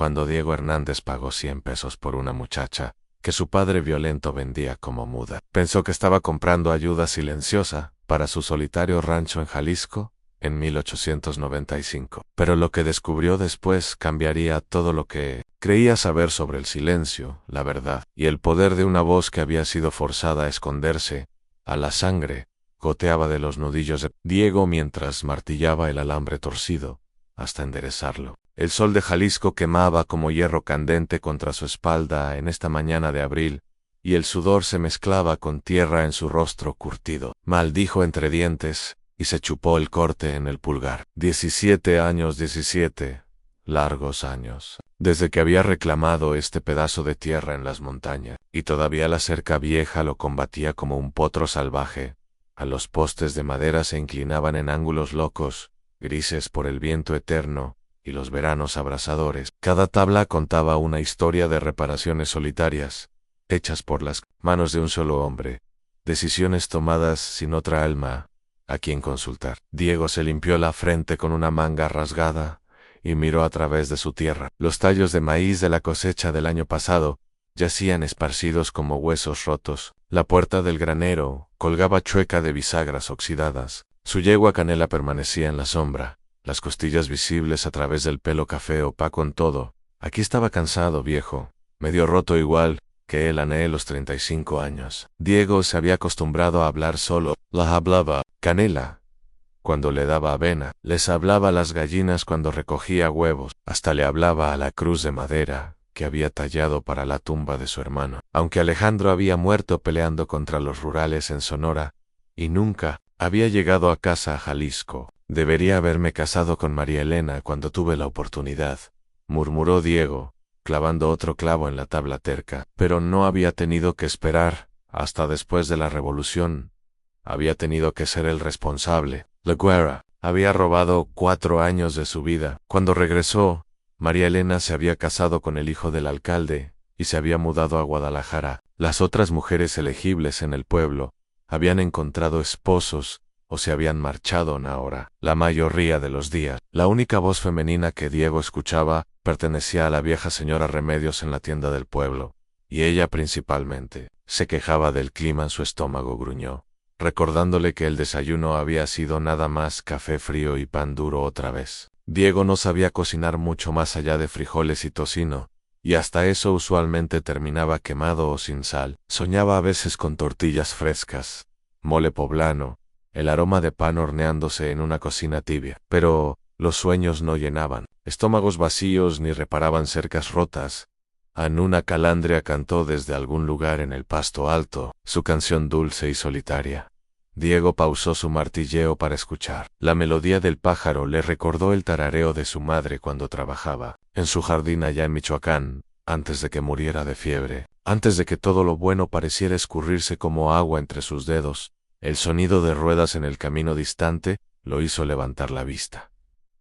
cuando Diego Hernández pagó 100 pesos por una muchacha que su padre violento vendía como muda. Pensó que estaba comprando ayuda silenciosa para su solitario rancho en Jalisco en 1895. Pero lo que descubrió después cambiaría todo lo que creía saber sobre el silencio, la verdad, y el poder de una voz que había sido forzada a esconderse. A la sangre goteaba de los nudillos de Diego mientras martillaba el alambre torcido hasta enderezarlo. El sol de Jalisco quemaba como hierro candente contra su espalda en esta mañana de abril, y el sudor se mezclaba con tierra en su rostro curtido. Maldijo entre dientes y se chupó el corte en el pulgar. 17 años, 17 largos años, desde que había reclamado este pedazo de tierra en las montañas, y todavía la cerca vieja lo combatía como un potro salvaje. A los postes de madera se inclinaban en ángulos locos, grises por el viento eterno y los veranos abrasadores. Cada tabla contaba una historia de reparaciones solitarias, hechas por las manos de un solo hombre, decisiones tomadas sin otra alma a quien consultar. Diego se limpió la frente con una manga rasgada y miró a través de su tierra. Los tallos de maíz de la cosecha del año pasado yacían esparcidos como huesos rotos. La puerta del granero colgaba chueca de bisagras oxidadas. Su yegua Canela permanecía en la sombra, las costillas visibles a través del pelo café opaco en todo. Aquí estaba cansado, viejo, medio roto igual que él a los 35 años. Diego se había acostumbrado a hablar solo. La hablaba Canela cuando le daba avena, les hablaba a las gallinas cuando recogía huevos, hasta le hablaba a la cruz de madera que había tallado para la tumba de su hermano. Aunque Alejandro había muerto peleando contra los rurales en Sonora, y nunca había llegado a casa a Jalisco, debería haberme casado con María Elena cuando tuve la oportunidad, murmuró Diego, clavando otro clavo en la tabla terca. Pero no había tenido que esperar hasta después de la revolución. Había tenido que ser el responsable. La guerra había robado 4 años de su vida. Cuando regresó, María Elena se había casado con el hijo del alcalde y se había mudado a Guadalajara. Las otras mujeres elegibles en el pueblo habían encontrado esposos o se habían marchado ahora. La mayoría de los días, la única voz femenina que Diego escuchaba pertenecía a la vieja señora Remedios en la tienda del pueblo, y ella principalmente se quejaba del clima en su estómago. Gruñó, recordándole que el desayuno había sido nada más café frío y pan duro otra vez. Diego no sabía cocinar mucho más allá de frijoles y tocino, y hasta eso usualmente terminaba quemado o sin sal. Soñaba a veces con tortillas frescas, mole poblano, el aroma de pan horneándose en una cocina tibia. Pero los sueños no llenaban estómagos vacíos ni reparaban cercas rotas. Anuna Calandria cantó desde algún lugar en el pasto alto su canción dulce y solitaria. Diego pausó su martilleo para escuchar. La melodía del pájaro le recordó el tarareo de su madre cuando trabajaba en su jardín allá en Michoacán, antes de que muriera de fiebre, antes de que todo lo bueno pareciera escurrirse como agua entre sus dedos. El sonido de ruedas en el camino distante lo hizo levantar la vista.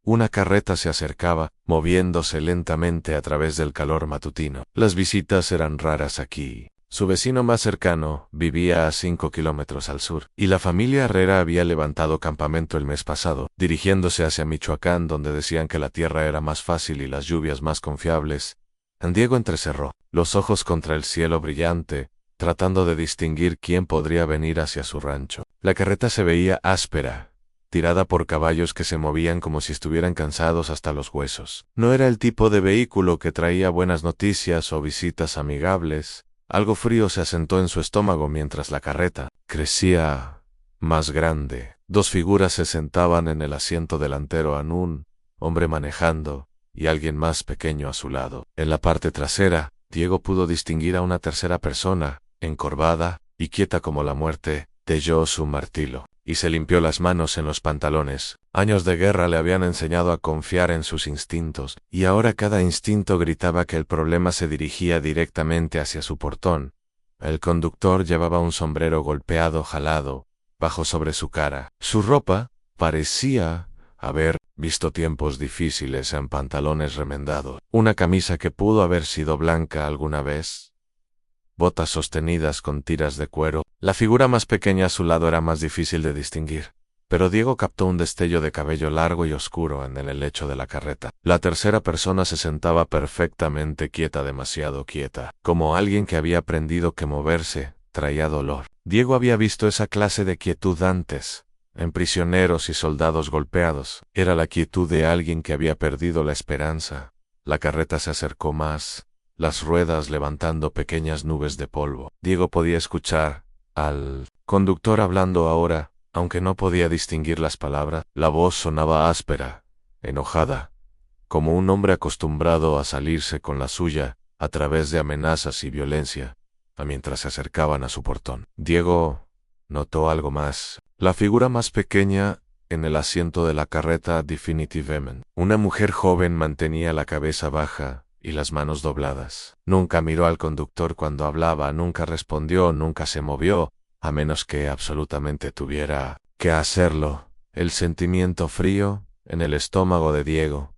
Una carreta se acercaba, moviéndose lentamente a través del calor matutino. Las visitas eran raras aquí. Su vecino más cercano vivía a 5 kilómetros al sur, y la familia Herrera había levantado campamento el mes pasado, dirigiéndose hacia Michoacán, donde decían que la tierra era más fácil y las lluvias más confiables. Diego entrecerró los ojos contra el cielo brillante, tratando de distinguir quién podría venir hacia su rancho. La carreta se veía áspera, tirada por caballos que se movían como si estuvieran cansados hasta los huesos. No era el tipo de vehículo que traía buenas noticias o visitas amigables. Algo frío se asentó en su estómago mientras la carreta crecía más grande. 2 figuras se sentaban en el asiento delantero, un hombre manejando y alguien más pequeño a su lado. En la parte trasera, Diego pudo distinguir a una tercera persona, encorvada y quieta como la muerte. Telló su martillo y se limpió las manos en los pantalones. Años de guerra le habían enseñado a confiar en sus instintos, y ahora cada instinto gritaba que el problema se dirigía directamente hacia su portón. El conductor llevaba un sombrero golpeado jalado bajo sobre su cara. Su ropa parecía haber visto tiempos difíciles en pantalones remendados. Una camisa que pudo haber sido blanca alguna vez. Botas sostenidas con tiras de cuero. La figura más pequeña a su lado era más difícil de distinguir. pero Diego captó un destello de cabello largo y oscuro en el lecho de la carreta. La tercera persona se sentaba perfectamente quieta, demasiado quieta, como alguien que había aprendido que moverse traía dolor. Diego había visto esa clase de quietud antes, en prisioneros y soldados golpeados. Era la quietud de alguien que había perdido la esperanza. La carreta se acercó más, las ruedas levantando pequeñas nubes de polvo. Diego podía escuchar al conductor hablando ahora, aunque no podía distinguir las palabras. La voz sonaba áspera, enojada, como un hombre acostumbrado a salirse con la suya a través de amenazas y violencia, mientras se acercaban a su portón. Diego notó algo más. La figura más pequeña en el asiento de la carreta definitivamente. Una mujer joven mantenía la cabeza baja y las manos dobladas. Nunca miró al conductor cuando hablaba, nunca respondió, nunca se movió, a menos que absolutamente tuviera que hacerlo. El sentimiento frío en el estómago de Diego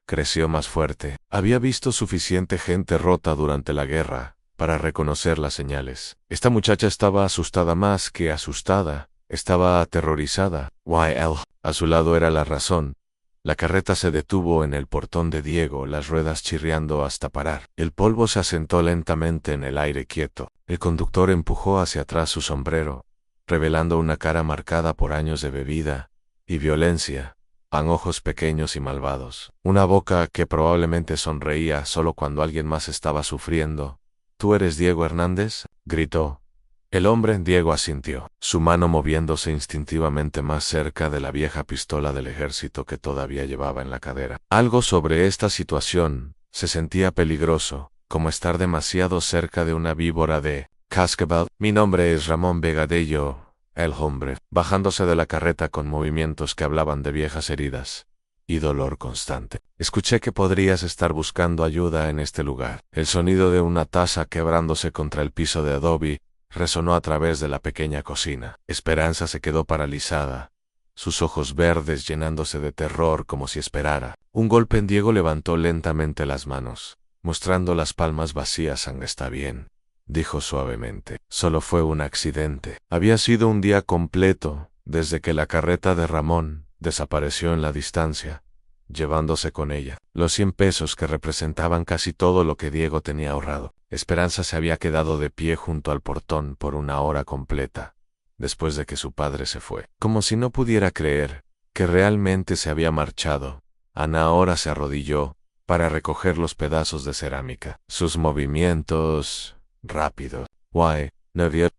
creció más fuerte. Había visto suficiente gente rota durante la guerra para reconocer las señales. Esta muchacha estaba asustada más que asustada. Estaba aterrorizada. YL. A su lado era la razón. La carreta se detuvo en el portón de Diego, las ruedas chirriando hasta parar. El polvo se asentó lentamente en el aire quieto. El conductor empujó hacia atrás su sombrero, revelando una cara marcada por años de bebida y violencia, con ojos pequeños y malvados. Una boca que probablemente sonreía solo cuando alguien más estaba sufriendo. ¿Tú eres Diego Hernández?, gritó. El hombre Diego asintió, su mano moviéndose instintivamente más cerca de la vieja pistola del ejército que todavía llevaba en la cadera. Algo sobre esta situación se sentía peligroso, como estar demasiado cerca de una víbora de cascabel. Mi nombre es Ramón Vegadello, el hombre, bajándose de la carreta con movimientos que hablaban de viejas heridas y dolor constante. Escuché que podrías estar buscando ayuda en este lugar. El sonido de una taza quebrándose contra el piso de adobe resonó a través de la pequeña cocina. Esperanza se quedó paralizada, sus ojos verdes llenándose de terror como si esperara. Un golpe en Diego levantó lentamente las manos, mostrando las palmas vacías. Está bien, dijo suavemente. Solo fue un accidente. Había sido un día completo desde que la carreta de Ramón desapareció en la distancia, llevándose con ella los 100 pesos que representaban casi todo lo que Diego tenía ahorrado. Esperanza se había quedado de pie junto al portón por una hora completa, después de que su padre se fue. Como si no pudiera creer que realmente se había marchado, Ana ahora se arrodilló para recoger los pedazos de cerámica. Sus movimientos rápidos.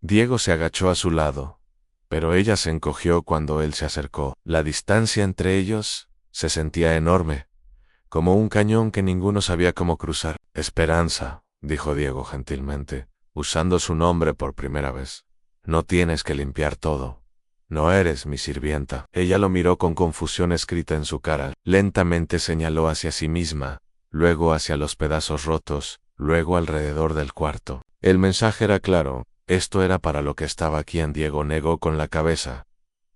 Diego se agachó a su lado, pero ella se encogió cuando él se acercó. La distancia entre ellos se sentía enorme, como un cañón que ninguno sabía cómo cruzar. Esperanza, dijo Diego gentilmente, usando su nombre por primera vez. No tienes que limpiar todo. No eres mi sirvienta. Ella lo miró con confusión escrita en su cara. Lentamente señaló hacia sí misma, luego hacia los pedazos rotos, luego alrededor del cuarto. El mensaje era claro. Esto era para lo que estaba aquí. Diego negó con la cabeza.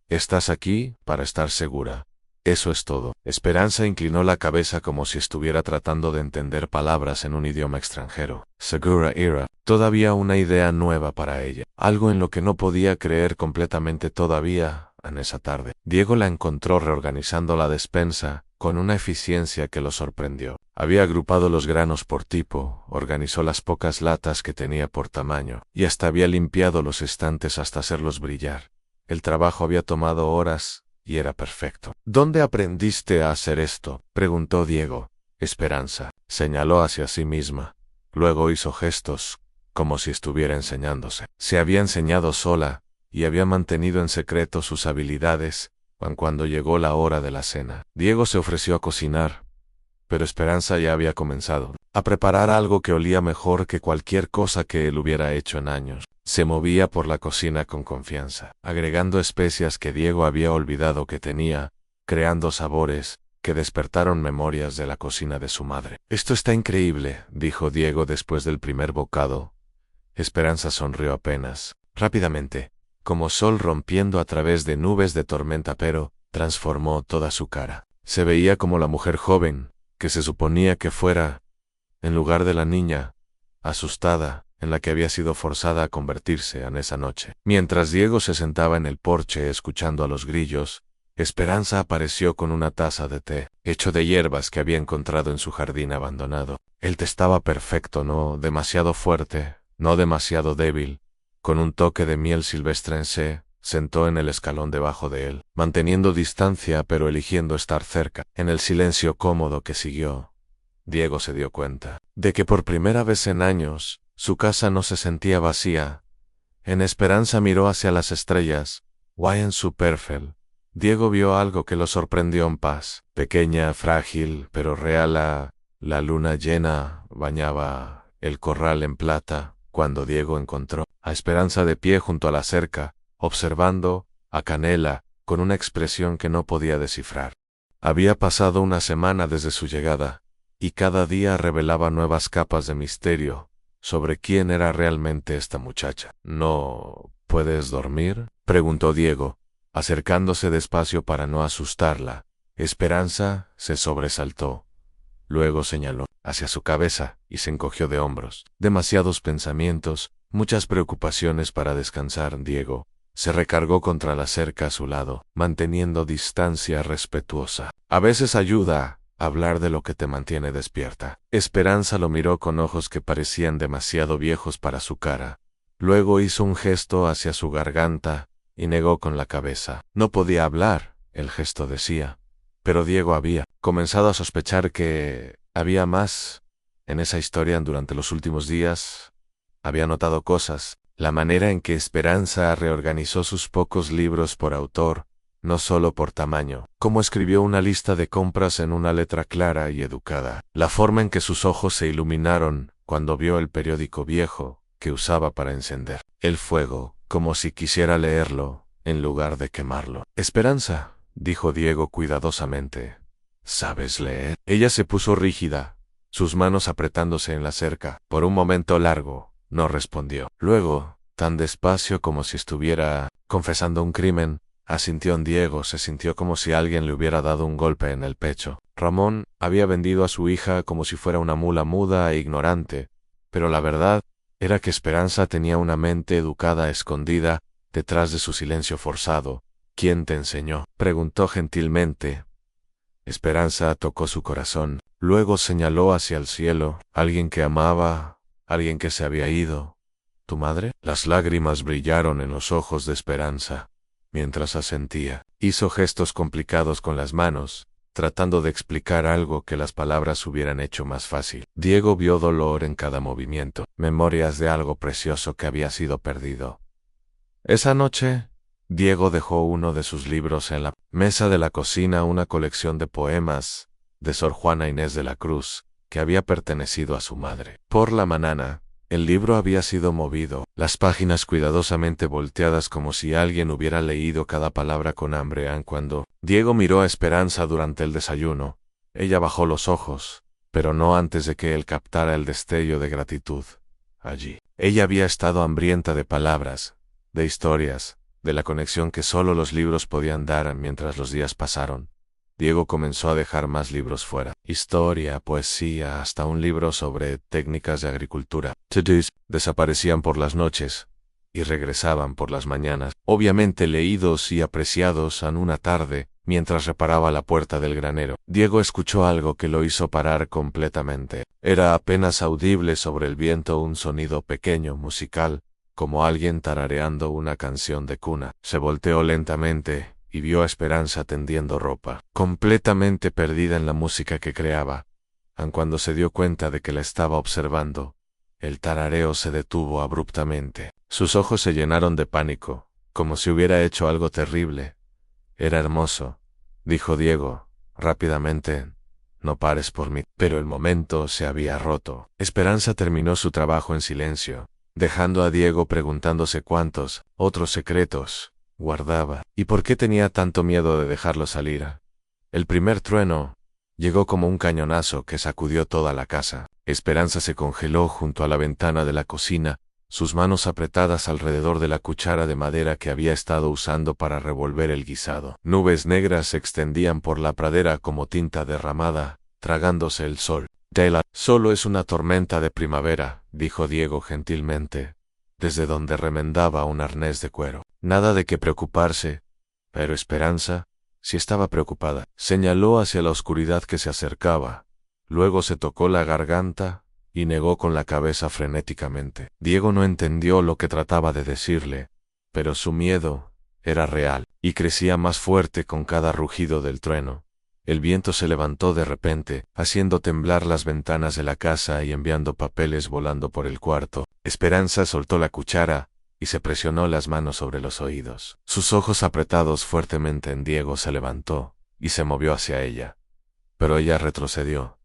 Estás aquí para estar segura. Eso es todo. Esperanza inclinó la cabeza como si estuviera tratando de entender palabras en un idioma extranjero. Segura era todavía una idea nueva para ella, algo en lo que no podía creer completamente todavía en esa tarde. Diego la encontró reorganizando la despensa con una eficiencia que lo sorprendió. Había agrupado los granos por tipo, organizó las pocas latas que tenía por tamaño, y hasta había limpiado los estantes hasta hacerlos brillar. El trabajo había tomado horas y era perfecto. ¿Dónde aprendiste a hacer esto?, preguntó Diego. Esperanza señaló hacia sí misma. Luego hizo gestos, como si estuviera enseñándose. Se había enseñado sola, y había mantenido en secreto sus habilidades, cuando llegó la hora de la cena. Diego se ofreció a cocinar, pero Esperanza ya había comenzado a preparar algo que olía mejor que cualquier cosa que él hubiera hecho en años. Se movía por la cocina con confianza, agregando especias que Diego había olvidado que tenía, creando sabores que despertaron memorias de la cocina de su madre. Esto está increíble, dijo Diego después del primer bocado. Esperanza sonrió apenas, rápidamente, como sol rompiendo a través de nubes de tormenta, pero transformó toda su cara. Se veía como la mujer joven que se suponía que fuera, en lugar de la niña asustada en la que había sido forzada a convertirse en esa noche. Mientras Diego se sentaba en el porche escuchando a los grillos, Esperanza apareció con una taza de té, hecho de hierbas que había encontrado en su jardín abandonado. El té estaba perfecto, no demasiado fuerte, no demasiado débil. Con un toque de miel silvestre se sentó en el escalón debajo de él, manteniendo distancia pero eligiendo estar cerca. En el silencio cómodo que siguió, Diego se dio cuenta de que por primera vez en años, su casa no se sentía vacía. En esperanza miró hacia las estrellas, en su perfil. Diego vio algo que lo sorprendió en paz. Pequeña, frágil, pero real, la luna llena bañaba el corral en plata cuando Diego encontró a Esperanza de pie junto a la cerca, observando a Canela con una expresión que no podía descifrar. Había pasado una semana desde su llegada, y cada día revelaba nuevas capas de misterio sobre quién era realmente esta muchacha. ¿No puedes dormir?, preguntó Diego, acercándose despacio para no asustarla. Esperanza se sobresaltó. Luego señaló hacia su cabeza y se encogió de hombros. Demasiados pensamientos, muchas preocupaciones para descansar. Diego se recargó contra la cerca a su lado, manteniendo distancia respetuosa. A veces ayuda a hablar de lo que te mantiene despierta. Esperanza lo miró con ojos que parecían demasiado viejos para su cara. Luego hizo un gesto hacia su garganta y negó con la cabeza. No podía hablar, el gesto decía, pero Diego había comenzado a sospechar que había más en esa historia durante los últimos días. Había notado cosas, la manera en que Esperanza reorganizó sus pocos libros por autor, no solo por tamaño, cómo escribió una lista de compras en una letra clara y educada, la forma en que sus ojos se iluminaron cuando vio el periódico viejo que usaba para encender el fuego, como si quisiera leerlo, en lugar de quemarlo. Esperanza, dijo Diego cuidadosamente, ¿sabes leer? Ella se puso rígida, sus manos apretándose en la cerca. Por un momento largo, no respondió. Luego, tan despacio como si estuviera confesando un crimen, asintió en Diego. Se sintió como si alguien le hubiera dado un golpe en el pecho. Ramón había vendido a su hija como si fuera una mula muda e ignorante, pero la verdad era que Esperanza tenía una mente educada escondida detrás de su silencio forzado. ¿Quién te enseñó?, preguntó gentilmente. Esperanza tocó su corazón, luego señaló hacia el cielo. Alguien que amaba, alguien que se había ido. ¿Tu madre? Las lágrimas brillaron en los ojos de Esperanza, mientras asentía. Hizo gestos complicados con las manos, tratando de explicar algo que las palabras hubieran hecho más fácil. Diego vio dolor en cada movimiento, memorias de algo precioso que había sido perdido. Esa noche, Diego dejó uno de sus libros en la mesa de la cocina, una colección de poemas de Sor Juana Inés de la Cruz, que había pertenecido a su madre. Por la mañana, el libro había sido movido, las páginas cuidadosamente volteadas como si alguien hubiera leído cada palabra con hambre. Cuando Diego miró a Esperanza durante el desayuno, ella bajó los ojos, pero no antes de que él captara el destello de gratitud allí. Ella había estado hambrienta de palabras, de historias, de la conexión que solo los libros podían dar. Mientras los días pasaron, Diego comenzó a dejar más libros fuera. Historia, poesía, hasta un libro sobre técnicas de agricultura. To-dos desaparecían por las noches y regresaban por las mañanas, obviamente leídos y apreciados en una tarde, mientras reparaba la puerta del granero. Diego escuchó algo que lo hizo parar completamente. Era apenas audible sobre el viento, un sonido pequeño, musical, como alguien tarareando una canción de cuna. Se volteó lentamente y vio a Esperanza tendiendo ropa, completamente perdida en la música que creaba. Cuando se dio cuenta de que la estaba observando, el tarareo se detuvo abruptamente. Sus ojos se llenaron de pánico, como si hubiera hecho algo terrible. Era hermoso, dijo Diego, rápidamente. No pares por mí. Pero el momento se había roto. Esperanza terminó su trabajo en silencio, dejando a Diego preguntándose cuántos otros secretos guardaba, y por qué tenía tanto miedo de dejarlo salir. El primer trueno llegó como un cañonazo que sacudió toda la casa. Esperanza se congeló junto a la ventana de la cocina, sus manos apretadas alrededor de la cuchara de madera que había estado usando para revolver el guisado. Nubes negras se extendían por la pradera como tinta derramada, tragándose el sol. Solo es una tormenta de primavera, dijo Diego gentilmente, desde donde remendaba un arnés de cuero. Nada de qué preocuparse. Pero Esperanza si estaba preocupada. Señaló hacia la oscuridad que se acercaba. Luego se tocó la garganta y negó con la cabeza frenéticamente. Diego no entendió lo que trataba de decirle, pero su miedo era real y crecía más fuerte con cada rugido del trueno. El viento se levantó de repente, haciendo temblar las ventanas de la casa y enviando papeles volando por el cuarto. Esperanza soltó la cuchara y se presionó las manos sobre los oídos. Sus ojos apretados fuertemente en Diego se levantó y se movió hacia ella. Pero ella retrocedió,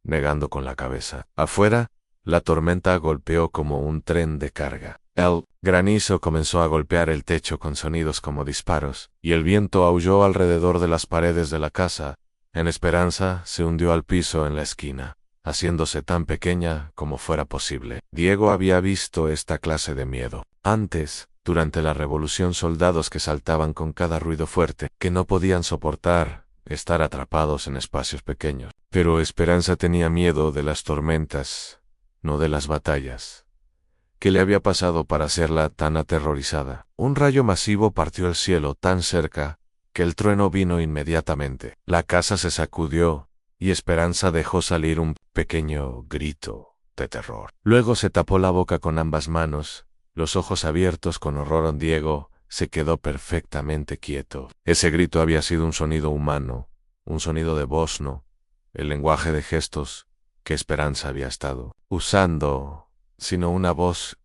negando con la cabeza. Afuera, la tormenta golpeó como un tren de carga. El granizo comenzó a golpear el techo con sonidos como disparos, y el viento aulló alrededor de las paredes de la casa. En Esperanza se hundió al piso en la esquina, haciéndose tan pequeña como fuera posible. Diego había visto esta clase de miedo antes, durante la revolución, soldados que saltaban con cada ruido fuerte, que no podían soportar estar atrapados en espacios pequeños. Pero Esperanza tenía miedo de las tormentas, no de las batallas. ¿Qué le había pasado para hacerla tan aterrorizada? Un rayo masivo partió el cielo tan cerca que el trueno vino inmediatamente. La casa se sacudió y Esperanza dejó salir un pequeño grito de terror. Luego se tapó la boca con ambas manos, los ojos abiertos con horror. Diego se quedó perfectamente quieto. Ese grito había sido un sonido humano, un sonido de voz, no, el lenguaje de gestos que Esperanza había estado usando, sino una voz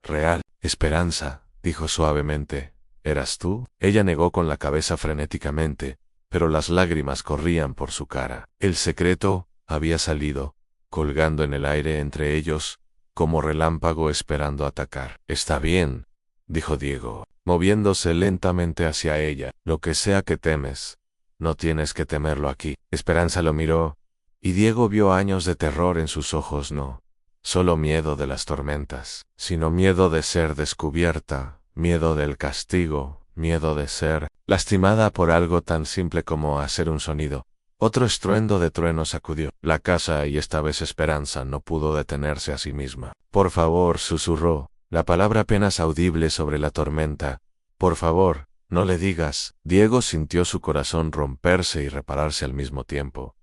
real. Esperanza, dijo suavemente, ¿eras tú? Ella negó con la cabeza frenéticamente, pero las lágrimas corrían por su cara. El secreto había salido, colgando en el aire entre ellos, como relámpago esperando atacar. Está bien, dijo Diego, moviéndose lentamente hacia ella. Lo que sea que temes, no tienes que temerlo aquí. Esperanza lo miró, y Diego vio años de terror en sus ojos. No solo miedo de las tormentas, sino miedo de ser descubierta, miedo del castigo, miedo de ser lastimada por algo tan simple como hacer un sonido. Otro estruendo de trueno sacudió la casa y esta vez Esperanza no pudo detenerse a sí misma. Por favor, susurró, la palabra apenas audible sobre la tormenta. Por favor, no le digas. Diego sintió su corazón romperse y repararse al mismo tiempo.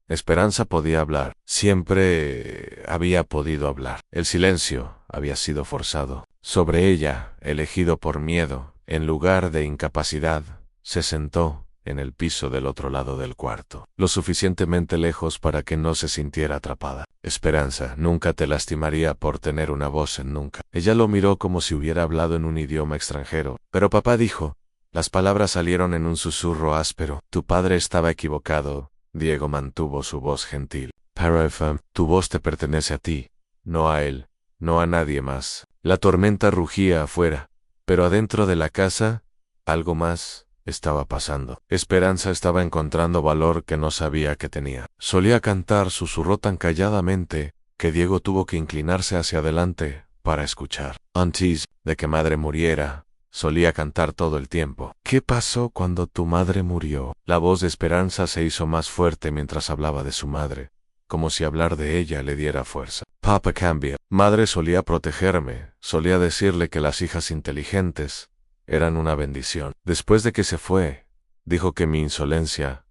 Esperanza podía hablar. Siempre había podido hablar. El silencio había sido forzado. Sobre ella, elegido por miedo, en lugar de incapacidad, se sentó en el piso del otro lado del cuarto, lo suficientemente lejos para que no se sintiera atrapada. Esperanza, nunca te lastimaría por tener una voz en nunca. Ella lo miró como si hubiera hablado en un idioma extranjero. Pero papá dijo. Las palabras salieron en un susurro áspero. Tu padre estaba equivocado. Diego mantuvo su voz gentil. Pero tu voz te pertenece a ti, no a él, no a nadie más. La tormenta rugía afuera, pero adentro de la casa, algo más estaba pasando. Esperanza estaba encontrando valor que no sabía que tenía. Solía cantar, susurró tan calladamente que Diego tuvo que inclinarse hacia adelante para escuchar. Antes de que madre muriera, solía cantar todo el tiempo. ¿Qué pasó cuando tu madre murió? La voz de Esperanza se hizo más fuerte mientras hablaba de su madre, como si hablar de ella le diera fuerza. Papá cambia. Madre solía protegerme, solía decirle que las hijas inteligentes eran una bendición. Después de que se fue, dijo que mi insolencia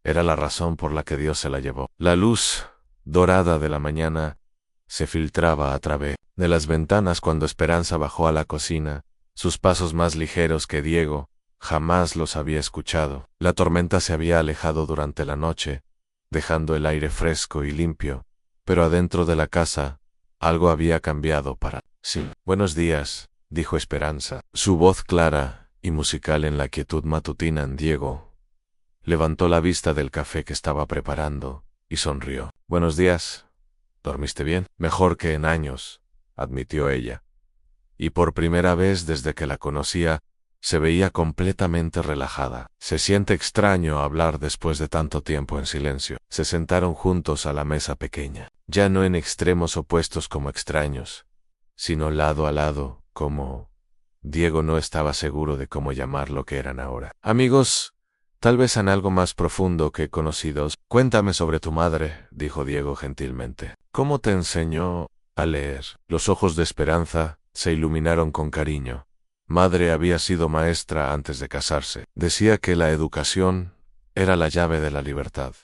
era la razón por la que Dios se la llevó. La luz dorada de la mañana se filtraba a través de las ventanas cuando Esperanza bajó a la cocina, sus pasos más ligeros que Diego jamás los había escuchado. La tormenta se había alejado durante la noche, dejando el aire fresco y limpio, pero adentro de la casa algo había cambiado para sí. Buenos días, dijo Esperanza, su voz clara y musical en la quietud matutina. Diego levantó la vista del café que estaba preparando y sonrió. Buenos días. ¿Dormiste bien? Mejor que en años, admitió ella. Y por primera vez desde que la conocía, se veía completamente relajada. Se siente extraño hablar después de tanto tiempo en silencio. Se sentaron juntos a la mesa pequeña, ya no en extremos opuestos como extraños, sino lado a lado, como... Diego no estaba seguro de cómo llamar lo que eran ahora. Amigos, tal vez en algo más profundo que conocidos. Cuéntame sobre tu madre, dijo Diego gentilmente. ¿Cómo te enseñó a leer? Los ojos de Esperanza se iluminaron con cariño. madre había sido maestra antes de casarse. Decía que la educación era la llave de la libertad,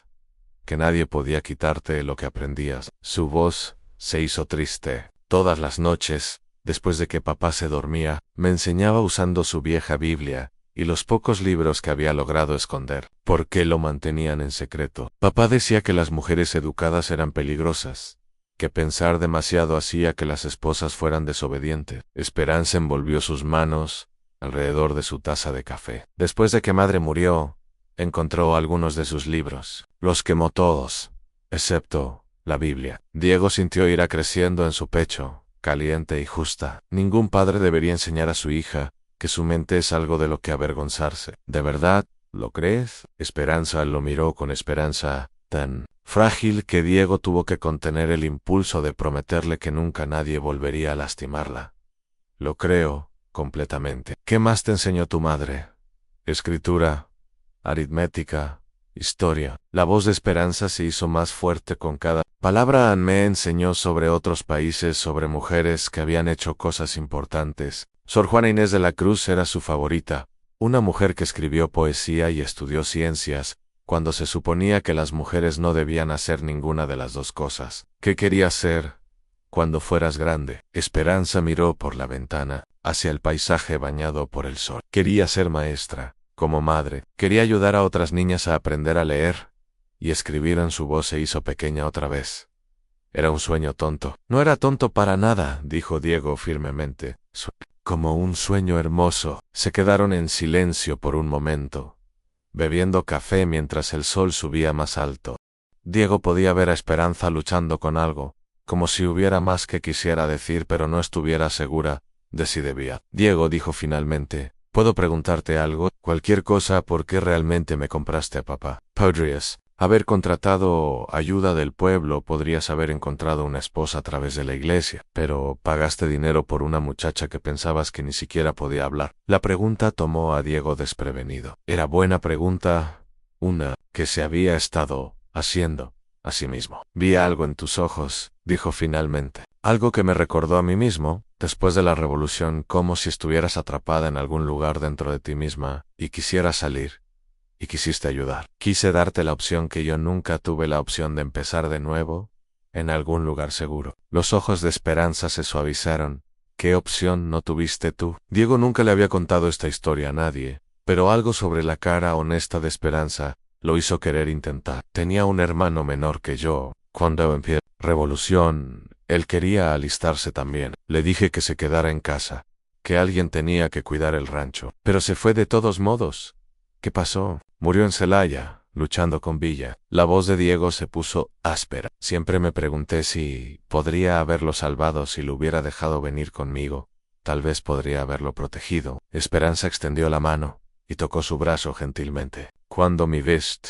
que nadie podía quitarte lo que aprendías. Su voz se hizo triste. Todas las noches, después de que papá se dormía, me enseñaba usando su vieja Biblia y los pocos libros que había logrado esconder. ¿Por qué lo mantenían en secreto? Papá decía que las mujeres educadas eran peligrosas, que pensar demasiado hacía que las esposas fueran desobedientes. Esperanza envolvió sus manos alrededor de su taza de café. Después de que madre murió, encontró algunos de sus libros. Los quemó todos, excepto la Biblia. Diego sintió ira creciendo en su pecho, caliente y justa. Ningún padre debería enseñar a su hija que su mente es algo de lo que avergonzarse. ¿De verdad lo crees? Esperanza lo miró con esperanza tan frágil que Diego tuvo que contener el impulso de prometerle que nunca nadie volvería a lastimarla. Lo creo, completamente. ¿Qué más te enseñó tu madre? Escritura, aritmética, historia. La voz de Esperanza se hizo más fuerte con cada palabra. Me enseñó sobre otros países, sobre mujeres que habían hecho cosas importantes. Sor Juana Inés de la Cruz era su favorita, una mujer que escribió poesía y estudió ciencias, cuando se suponía que las mujeres no debían hacer ninguna de las dos cosas. ¿Qué querías ser cuando fueras grande? Esperanza miró por la ventana, hacia el paisaje bañado por el sol. Quería ser maestra, como madre. Quería ayudar a otras niñas a aprender a leer y escribir. En su voz se hizo pequeña otra vez. Era un sueño tonto. No era tonto para nada, dijo Diego firmemente. Como un sueño hermoso. Se quedaron en silencio por un momento, bebiendo café mientras el sol subía más alto. Diego podía ver a Esperanza luchando con algo, como si hubiera más que quisiera decir pero no estuviera segura de si debía. Diego dijo finalmente, ¿puedo preguntarte algo? Cualquier cosa. ¿Por qué realmente me compraste a papá? Podrías haber contratado ayuda del pueblo, podrías haber encontrado una esposa a través de la iglesia, pero pagaste dinero por una muchacha que pensabas que ni siquiera podía hablar. La pregunta tomó a Diego desprevenido. Era buena pregunta, una que se había estado haciendo a sí mismo. Vi algo en tus ojos, dijo finalmente. Algo que me recordó a mí mismo, después de la revolución, como si estuvieras atrapada en algún lugar dentro de ti misma y quisieras salir. Y quisiste ayudar. Quise darte la opción que yo nunca tuve, la opción de empezar de nuevo, en algún lugar seguro. Los ojos de Esperanza se suavizaron. ¿Qué opción no tuviste tú? Diego nunca le había contado esta historia a nadie, pero algo sobre la cara honesta de Esperanza lo hizo querer intentar. Tenía un hermano menor que yo. Cuando empezó la revolución, él quería alistarse también. Le dije que se quedara en casa, que alguien tenía que cuidar el rancho. Pero se fue de todos modos. ¿Qué pasó? Murió en Celaya, luchando con Villa. La voz de Diego se puso áspera. Siempre me pregunté si podría haberlo salvado si lo hubiera dejado venir conmigo. Tal vez podría haberlo protegido. Esperanza extendió la mano y tocó su brazo gentilmente. Cuando me viste,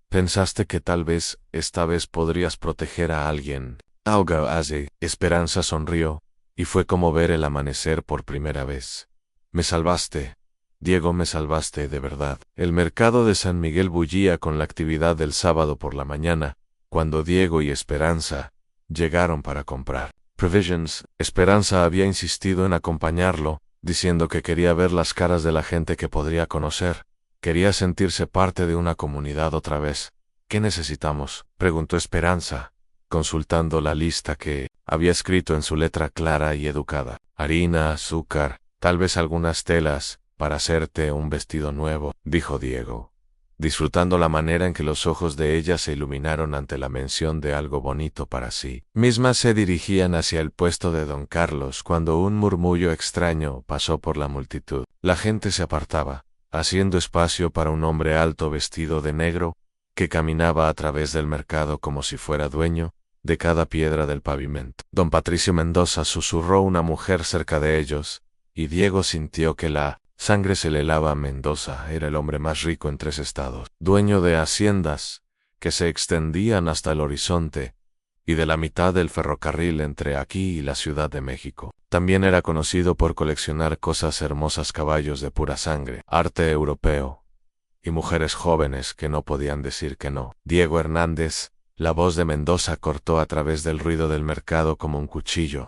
pensaste que tal vez esta vez podrías proteger a alguien. Algo así. Esperanza sonrió, y fue como ver el amanecer por primera vez. Me salvaste. Diego, me salvaste de verdad. El mercado de San Miguel bullía con la actividad del sábado por la mañana, cuando Diego y Esperanza llegaron para comprar provisions. Esperanza había insistido en acompañarlo, diciendo que quería ver las caras de la gente que podría conocer. Quería sentirse parte de una comunidad otra vez. ¿Qué necesitamos?, preguntó Esperanza, consultando la lista que había escrito en su letra clara y educada. Harina, azúcar, tal vez algunas telas para hacerte un vestido nuevo, dijo Diego, disfrutando la manera en que los ojos de ella se iluminaron ante la mención de algo bonito para sí. Mismas se dirigían hacia el puesto de don Carlos cuando un murmullo extraño pasó por la multitud. La gente se apartaba, haciendo espacio para un hombre alto vestido de negro, que caminaba a través del mercado como si fuera dueño de cada piedra del pavimento. Don Patricio Mendoza, susurró una mujer cerca de ellos, y Diego sintió que la sangre se le helaba a Mendoza. Era el hombre más rico en 3 estados, dueño de haciendas que se extendían hasta el horizonte y de la mitad del ferrocarril entre aquí y la Ciudad de México. También era conocido por coleccionar cosas hermosas, caballos de pura sangre, arte europeo y mujeres jóvenes que no podían decir que no. Diego Hernández La voz de Mendoza cortó a través del ruido del mercado como un cuchillo.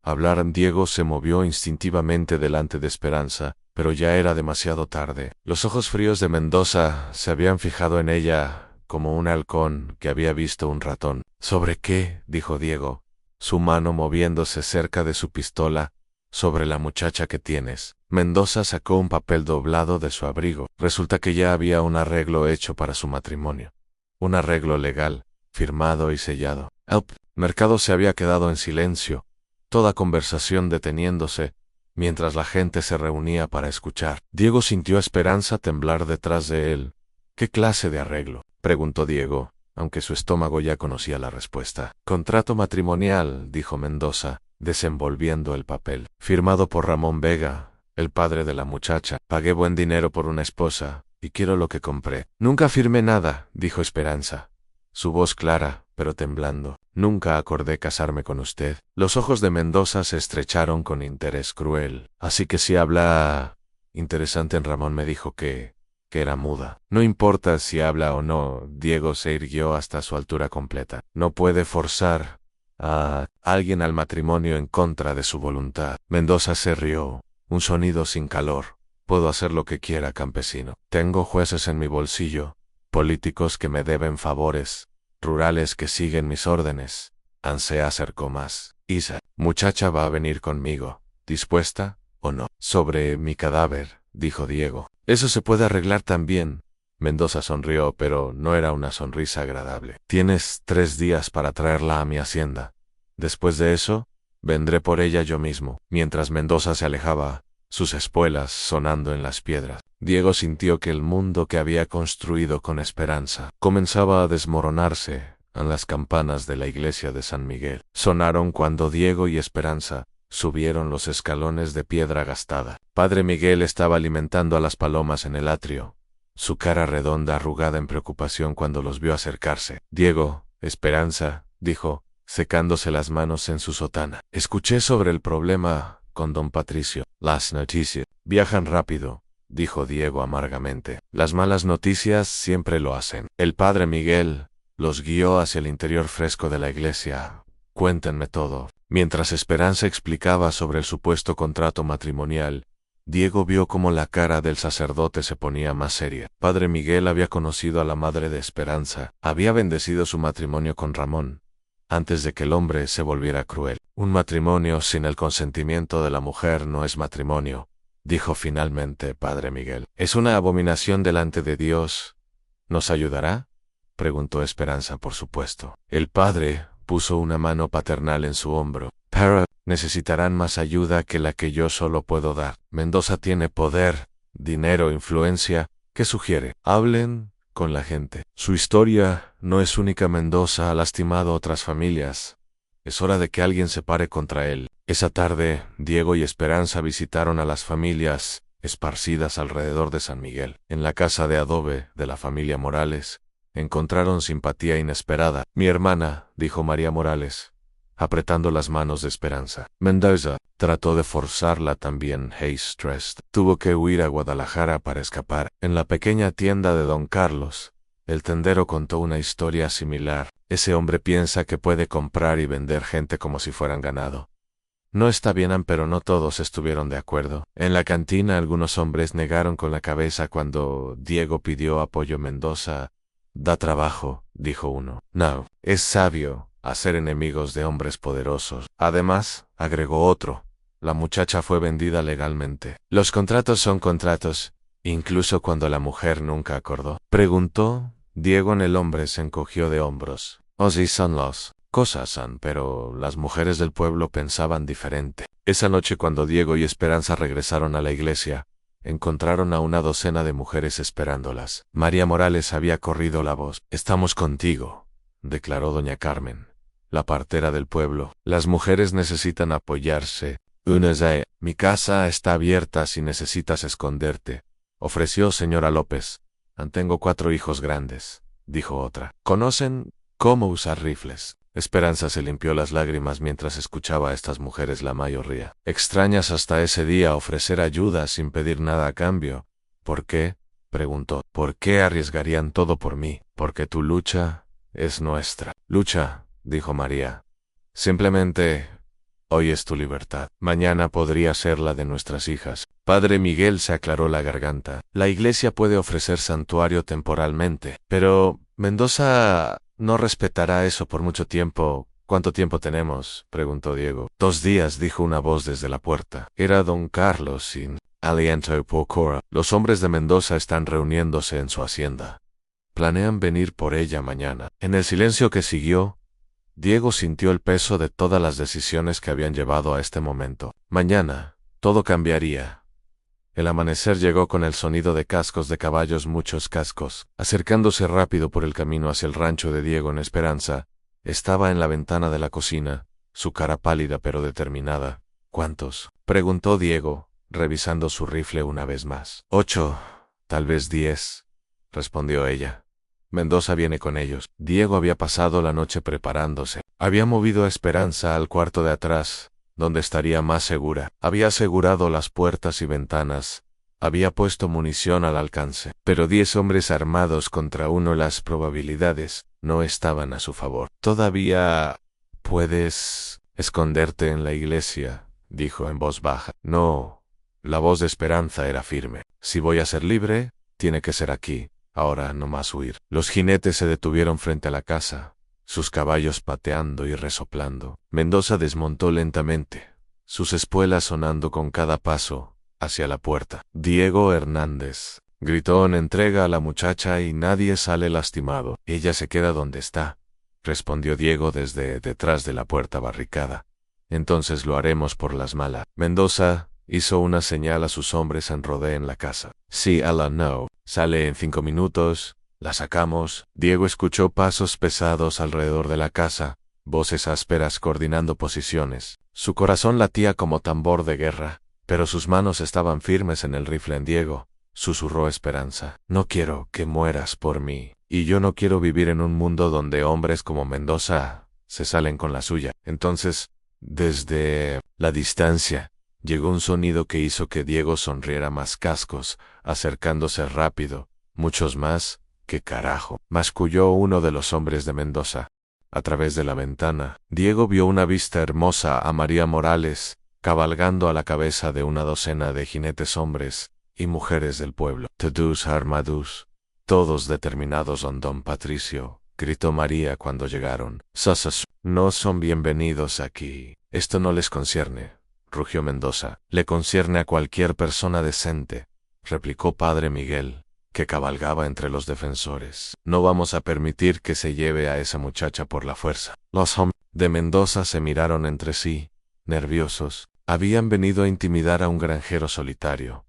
Hablar. Diego se movió instintivamente delante de Esperanza, pero ya era demasiado tarde. Los ojos fríos de Mendoza se habían fijado en ella como un halcón que había visto un ratón. ¿Sobre qué?, dijo Diego, su mano moviéndose cerca de su pistola. Sobre la muchacha que tienes. Mendoza sacó un papel doblado de su abrigo. Resulta que ya había un arreglo hecho para su matrimonio. Un arreglo legal, firmado y sellado. El mercado se había quedado en silencio, toda conversación deteniéndose, mientras la gente se reunía para escuchar. Diego sintió Esperanza temblar detrás de él. ¿Qué clase de arreglo?, preguntó Diego, aunque su estómago ya conocía la respuesta. Contrato matrimonial, dijo Mendoza, desenvolviendo el papel. Firmado por Ramón Vega, el padre de la muchacha. Pagué buen dinero por una esposa, y quiero lo que compré. Nunca firmé nada, dijo Esperanza, su voz clara, pero temblando. Nunca acordé casarme con usted. Los ojos de Mendoza se estrecharon con interés cruel. Así que si habla... Interesante. Ramón me dijo que era muda. No importa si habla o no, Diego se irguió hasta su altura completa. No puede forzar a alguien al matrimonio en contra de su voluntad. Mendoza se rió, un sonido sin calor. Puedo hacer lo que quiera, campesino. Tengo jueces en mi bolsillo, políticos que me deben favores, rurales que siguen mis órdenes. Se acercó más. Isa, muchacha, va a venir conmigo. ¿Dispuesta o no? Sobre mi cadáver, dijo Diego. Eso se puede arreglar también. Mendoza sonrió, pero no era una sonrisa agradable. Tienes 3 días para traerla a mi hacienda. Después de eso, vendré por ella yo mismo. Mientras Mendoza se alejaba, sus espuelas sonando en las piedras, Diego sintió que el mundo que había construido con Esperanza comenzaba a desmoronarse. Las campanas de la iglesia de San Miguel sonaron cuando Diego y Esperanza subieron los escalones de piedra gastada. Padre Miguel estaba alimentando a las palomas en el atrio, su cara redonda arrugada en preocupación cuando los vio acercarse. Diego, Esperanza, dijo, secándose las manos en su sotana. Escuché sobre el problema con don Patricio. Las noticias viajan rápido, dijo Diego amargamente. Las malas noticias siempre lo hacen. El padre Miguel los guió hacia el interior fresco de la iglesia. Cuéntenme todo. Mientras Esperanza explicaba sobre el supuesto contrato matrimonial, Diego vio cómo la cara del sacerdote se ponía más seria. Padre Miguel había conocido a la madre de Esperanza, había bendecido su matrimonio con Ramón, antes de que el hombre se volviera cruel. Un matrimonio sin el consentimiento de la mujer no es matrimonio, dijo finalmente Padre Miguel. Es una abominación delante de Dios. ¿Nos ayudará?, preguntó Esperanza, por supuesto. El padre puso una mano paternal en su hombro. Pero necesitarán más ayuda que la que yo solo puedo dar. Mendoza tiene poder, dinero, influencia. ¿Qué sugiere? Hablen con la gente. Su historia no es única. Mendoza ha lastimado a otras familias. Es hora de que alguien se pare contra él. Esa tarde, Diego y Esperanza visitaron a las familias esparcidas alrededor de San Miguel. En la casa de adobe de la familia Morales, encontraron simpatía inesperada. Mi hermana, dijo María Morales, apretando las manos de Esperanza. Mendoza trató de forzarla también. Stressed. Tuvo que huir a Guadalajara para escapar. En la pequeña tienda de don Carlos, el tendero contó una historia similar. Ese hombre piensa que puede comprar y vender gente como si fueran ganado. No está bien, pero no todos estuvieron de acuerdo. En la cantina algunos hombres negaron con la cabeza cuando Diego pidió apoyo. Mendoza da trabajo, dijo uno. No, es sabio hacer enemigos de hombres poderosos. Además, agregó otro, la muchacha fue vendida legalmente. Los contratos son contratos, incluso cuando la mujer nunca acordó. Preguntó Diego. El hombre se encogió de hombros. Sí son las cosas, pero las mujeres del pueblo pensaban diferente. Esa noche, cuando Diego y Esperanza regresaron a la iglesia, encontraron a una docena de mujeres esperándolas. María Morales había corrido la voz. Estamos contigo, declaró doña Carmen, la partera del pueblo. Las mujeres necesitan apoyarse. Una de mi casa está abierta si necesitas esconderte, ofreció señora López. Tengo 4 hijos grandes, dijo otra. ¿Conocen cómo usar rifles? Esperanza se limpió las lágrimas mientras escuchaba a estas mujeres. La mayoría extrañas hasta ese día ofrecer ayuda sin pedir nada a cambio. ¿Por qué?, preguntó. ¿Por qué arriesgarían todo por mí? Porque tu lucha es nuestra. Lucha, dijo María. Simplemente, hoy es tu libertad. Mañana podría ser la de nuestras hijas. Padre Miguel se aclaró la garganta. La iglesia puede ofrecer santuario temporalmente, pero Mendoza no respetará eso por mucho tiempo. ¿Cuánto tiempo tenemos?, preguntó Diego. 2 días, dijo una voz desde la puerta. Era don Carlos y Aliento y Pocora. Los hombres de Mendoza están reuniéndose en su hacienda. Planean venir por ella mañana. En el silencio que siguió, Diego sintió el peso de todas las decisiones que habían llevado a este momento. Mañana, todo cambiaría. El amanecer llegó con el sonido de cascos de caballos, muchos cascos. Acercándose rápido por el camino hacia el rancho de Diego en Esperanza, estaba en la ventana de la cocina, su cara pálida pero determinada. ¿Cuántos?, preguntó Diego, revisando su rifle una vez más. 8, tal vez 10, respondió ella. Mendoza viene con ellos. Diego había pasado la noche preparándose. Había movido a Esperanza al cuarto de atrás, donde estaría más segura. Había asegurado las puertas y ventanas. Había puesto munición al alcance. Pero 10 hombres armados contra uno, las probabilidades no estaban a su favor. Todavía puedes esconderte en la iglesia, dijo en voz baja. No. La voz de Esperanza era firme. Si voy a ser libre, tiene que ser aquí. Ahora no más huir. Los jinetes se detuvieron frente a la casa, sus caballos pateando y resoplando. Mendoza desmontó lentamente, sus espuelas sonando con cada paso, hacia la puerta. Diego Hernández, gritó en entrega a la muchacha, y nadie sale lastimado. Ella se queda donde está, respondió Diego desde detrás de la puerta barricada. Entonces lo haremos por las malas. Mendoza hizo una señal a sus hombres en rodeo en la casa. Sí, Alan, no. Sale en 5 minutos, la sacamos. Diego escuchó pasos pesados alrededor de la casa, voces ásperas coordinando posiciones. Su corazón latía como tambor de guerra, pero sus manos estaban firmes en el rifle. En Diego, susurró Esperanza. No quiero que mueras por mí, y yo no quiero vivir en un mundo donde hombres como Mendoza se salen con la suya. Entonces, desde la distancia, llegó un sonido que hizo que Diego sonriera. Más cascos, acercándose rápido. Muchos más. ¿Qué carajo?, masculló uno de los hombres de Mendoza. A través de la ventana, Diego vio una vista hermosa a María Morales, cabalgando a la cabeza de una docena de jinetes, hombres y mujeres del pueblo. Todos armados, todos determinados, don Patricio, gritó María cuando llegaron. Sasas, no son bienvenidos aquí. Esto no les concierne, rugió Mendoza. Le concierne a cualquier persona decente, replicó Padre Miguel, que cabalgaba entre los defensores. No vamos a permitir que se lleve a esa muchacha por la fuerza. Los hombres de Mendoza se miraron entre sí, nerviosos. Habían venido a intimidar a un granjero solitario,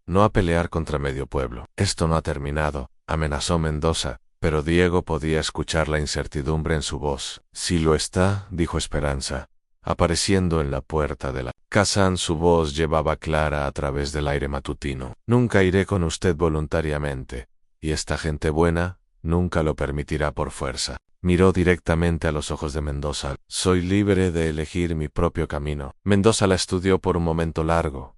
no a pelear contra medio pueblo. Esto no ha terminado, amenazó Mendoza, pero Diego podía escuchar la incertidumbre en su voz. Sí lo está, dijo Esperanza, apareciendo en la puerta de la casa. Su voz llevaba clara a través del aire matutino. Nunca iré con usted voluntariamente, y esta gente buena nunca lo permitirá por fuerza. Miró directamente a los ojos de Mendoza. Soy libre de elegir mi propio camino. Mendoza la estudió por un momento largo.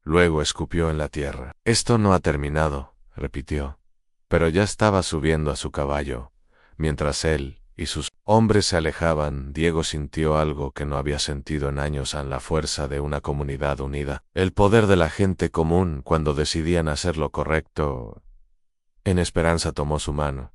Luego escupió en la tierra. Esto no ha terminado, repitió. Pero ya estaba subiendo a su caballo. Mientras él y sus hombres se alejaban, Diego sintió algo que no había sentido en años: la fuerza de una comunidad unida, el poder de la gente común cuando decidían hacer lo correcto. En Esperanza tomó su mano.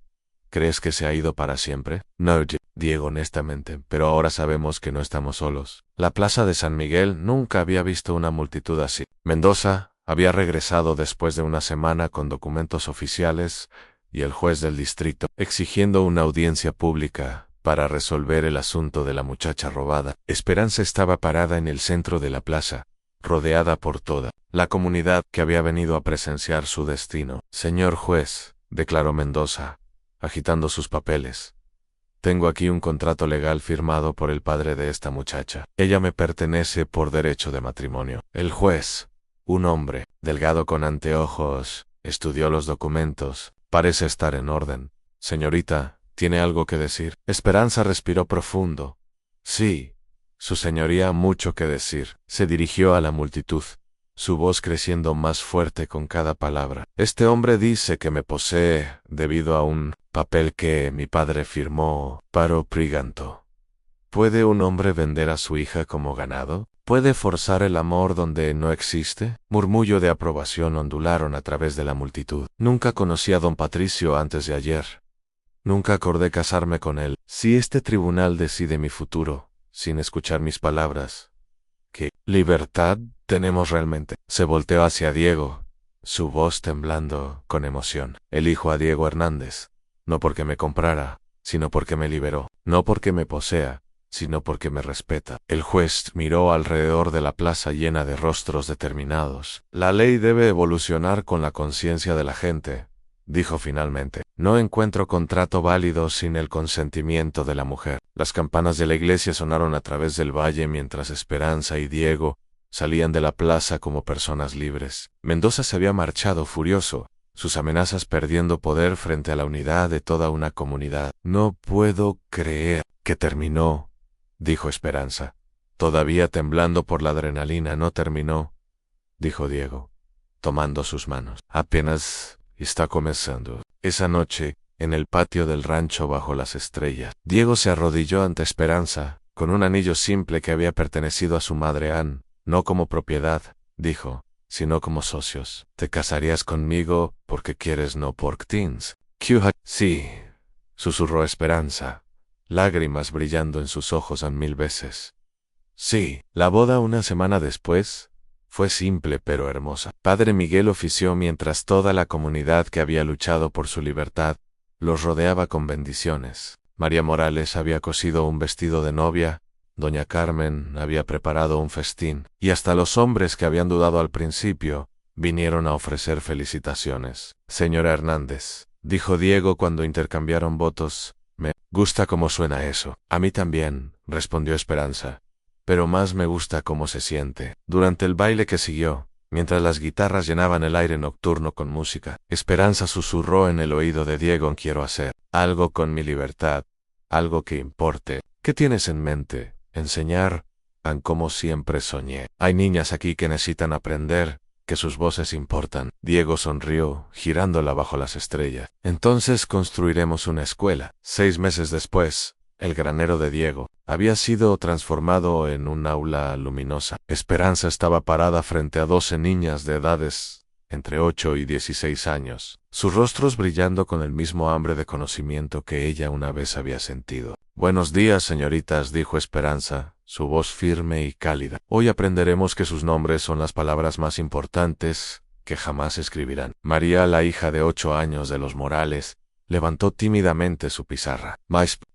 ¿Crees que se ha ido para siempre? No, Diego, honestamente, pero ahora sabemos que no estamos solos. La plaza de San Miguel nunca había visto una multitud así. Mendoza había regresado después de una semana con documentos oficiales y el juez del distrito exigiendo una audiencia pública para resolver el asunto de la muchacha robada. Esperanza estaba parada en el centro de la plaza, rodeada por toda la comunidad que había venido a presenciar su destino. Señor juez, declaró Mendoza, agitando sus papeles, tengo aquí un contrato legal firmado por el padre de esta muchacha. Ella me pertenece por derecho de matrimonio. El juez, un hombre delgado con anteojos, estudió los documentos. Parece estar en orden. Señorita, ¿tiene algo que decir? Esperanza respiró profundo. Sí, su señoría, mucho que decir. Se dirigió a la multitud. su voz creciendo más fuerte con cada palabra. Este hombre dice que me posee debido a un papel que mi padre firmó. Paró Priganto. ¿Puede un hombre vender a su hija como ganado? ¿Puede forzar el amor donde no existe? Murmullo de aprobación ondularon a través de la multitud. Nunca conocí a don Patricio antes de ayer. Nunca acordé casarme con él. Si este tribunal decide mi futuro, sin escuchar mis palabras, ¿qué libertad tenemos realmente? Se volteó hacia Diego, su voz temblando con emoción. Elijo a Diego Hernández, no porque me comprara, sino porque me liberó. No porque me posea, sino porque me respeta. El juez miró alrededor de la plaza llena de rostros determinados. La ley debe evolucionar con la conciencia de la gente, dijo finalmente. No encuentro contrato válido sin el consentimiento de la mujer. Las campanas de la iglesia sonaron a través del valle mientras Esperanza y Diego salían de la plaza como personas libres. Mendoza se había marchado furioso, sus amenazas perdiendo poder frente a la unidad de toda una comunidad. No puedo creer que terminó, dijo Esperanza. Todavía temblando por la adrenalina. No terminó, dijo Diego, tomando sus manos. Apenas está comenzando. Esa noche, en el patio del rancho bajo las estrellas, Diego se arrodilló ante Esperanza, con un anillo simple que había pertenecido a su madre Ann, no como propiedad, dijo, sino como socios. ¿Te casarías conmigo porque quieres, no por teens? Sí, susurró Esperanza, lágrimas brillando en sus ojos 1000 veces. Sí. La boda una semana después fue simple pero hermosa. Padre Miguel ofició mientras toda la comunidad que había luchado por su libertad los rodeaba con bendiciones. María Morales había cosido un vestido de novia, doña Carmen había preparado un festín, y hasta los hombres que habían dudado al principio vinieron a ofrecer felicitaciones. Señora Hernández, dijo Diego cuando intercambiaron votos, me gusta cómo suena eso. A mí también, respondió Esperanza. Pero más me gusta cómo se siente. Durante el baile que siguió, mientras las guitarras llenaban el aire nocturno con música, Esperanza susurró en el oído de Diego: quiero hacer algo con mi libertad, algo que importe. ¿Qué tienes en mente? Enseñar, como siempre soñé. Hay niñas aquí que necesitan aprender, que sus voces importan. Diego sonrió, girándola bajo las estrellas. Entonces construiremos una escuela. 6 meses después, el granero de Diego había sido transformado en un aula luminosa. Esperanza estaba parada frente a 12 niñas de edades entre 8 y 16 años, sus rostros brillando con el mismo hambre de conocimiento que ella una vez había sentido. Buenos días, señoritas, dijo Esperanza, su voz firme y cálida. Hoy aprenderemos que sus nombres son las palabras más importantes que jamás escribirán. María, la hija de 8 años de los Morales, levantó tímidamente su pizarra.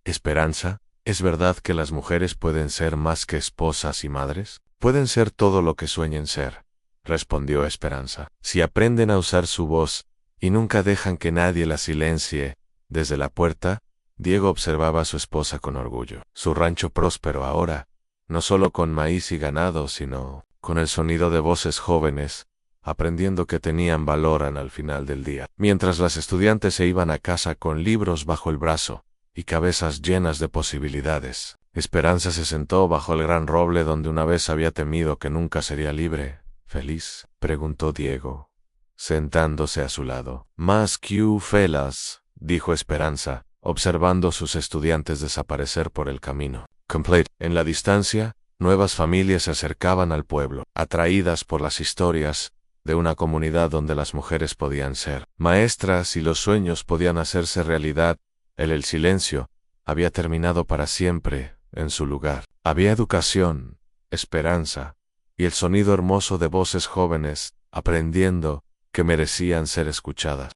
Esperanza, ¿es verdad que las mujeres pueden ser más que esposas y madres? Pueden ser todo lo que sueñen ser, respondió Esperanza, si aprenden a usar su voz y nunca dejan que nadie la silencie. Desde la puerta, Diego observaba a su esposa con orgullo. Su rancho próspero ahora, no solo con maíz y ganado, sino con el sonido de voces jóvenes, aprendiendo que tenían valor al final del día. Mientras las estudiantes se iban a casa con libros bajo el brazo y cabezas llenas de posibilidades, Esperanza se sentó bajo el gran roble donde una vez había temido que nunca sería libre. ¿Feliz?, preguntó Diego, sentándose a su lado. Más que felas, dijo Esperanza, observando sus estudiantes desaparecer por el camino. Complete. En la distancia, nuevas familias se acercaban al pueblo, atraídas por las historias de una comunidad donde las mujeres podían ser maestras y los sueños podían hacerse realidad. El silencio había terminado para siempre en su lugar. Había educación, esperanza y el sonido hermoso de voces jóvenes aprendiendo que merecían ser escuchadas.